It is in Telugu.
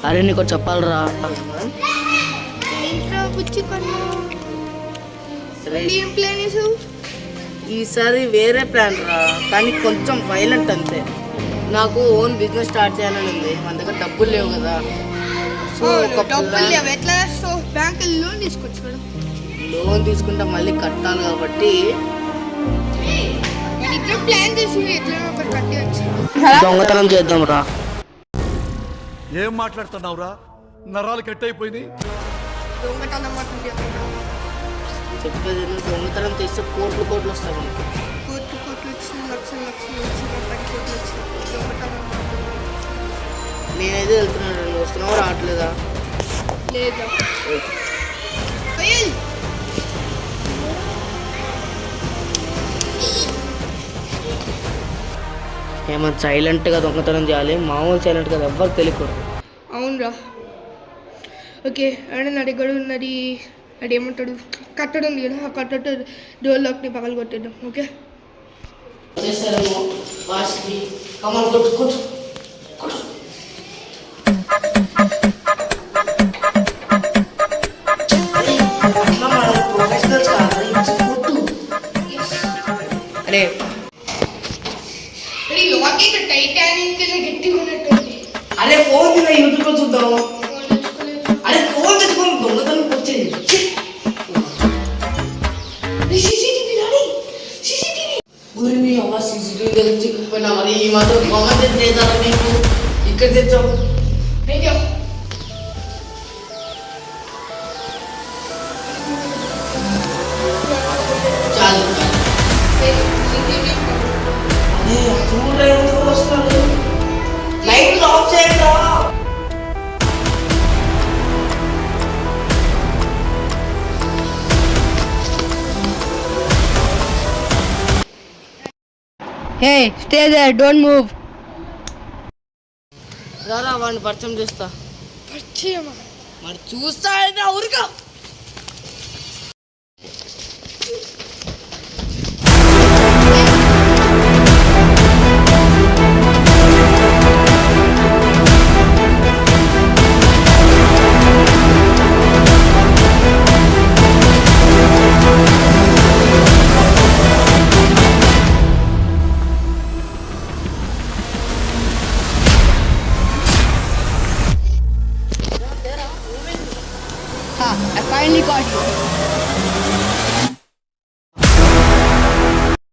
అరే నీకు చెప్పాలరా, ఈసారి వేరే ప్లాన్ రా, కానీ కొంచెం వైలెంట్ అంతే. నాకు ఓన్ బిజినెస్ స్టార్ట్ చేయాలని ఉంది, మన దగ్గర డబ్బులు లేవు కదా. సో లోన్ తీసుకుంటే మళ్ళీ కట్టాలి కాబట్టి దొంగతనం చేద్దాం రా. ఏం మాట్లాడుతున్నావురా? నరాలు కట్ అయిపోయింది. చెప్పేది దొంగతనం చేస్తే కోట్లు కోట్లు వస్తాయి మనకి. నేనైతే వెళ్తున్నాను, నువ్వు వస్తున్నావు రావట్లేదా? ఏమన్నా సైలెంట్గా దొంగతనం చేయాలి, మామూలు సైలెంట్గా ఎవ్వరు తెలియకూడదు. అవునరా. ఓకే, అంటే నా దగ్గర ఉన్నది అది ఏమంటాడు, కట్టడం ఉంది కదా, ఆ కట్టతో డోర్ లాక్ని పగలు కొట్టేద్దాం. ఓకే అరే అరే ఫోన్ యూట్యూబ్ లో చూద్దాం. అరే ఫోన్ తెచ్చుకొని దొంగతనం వచ్చేది. సీసీటీవీ చిక్కుపోయినా మరి ఈ మాత్రం గవర్నమెంట్ చేద్దారా నీకు? ఇక్కడ తెచ్చావు చాలు. అదే వస్తున్నాడు, లైట్ ఆఫ్ చేయండి. Hey, stay there, don't move. రారా వాడిని పరిచయం చేస్తా. పరిచయమా? మరి చూస్తా అయితే ఊరికా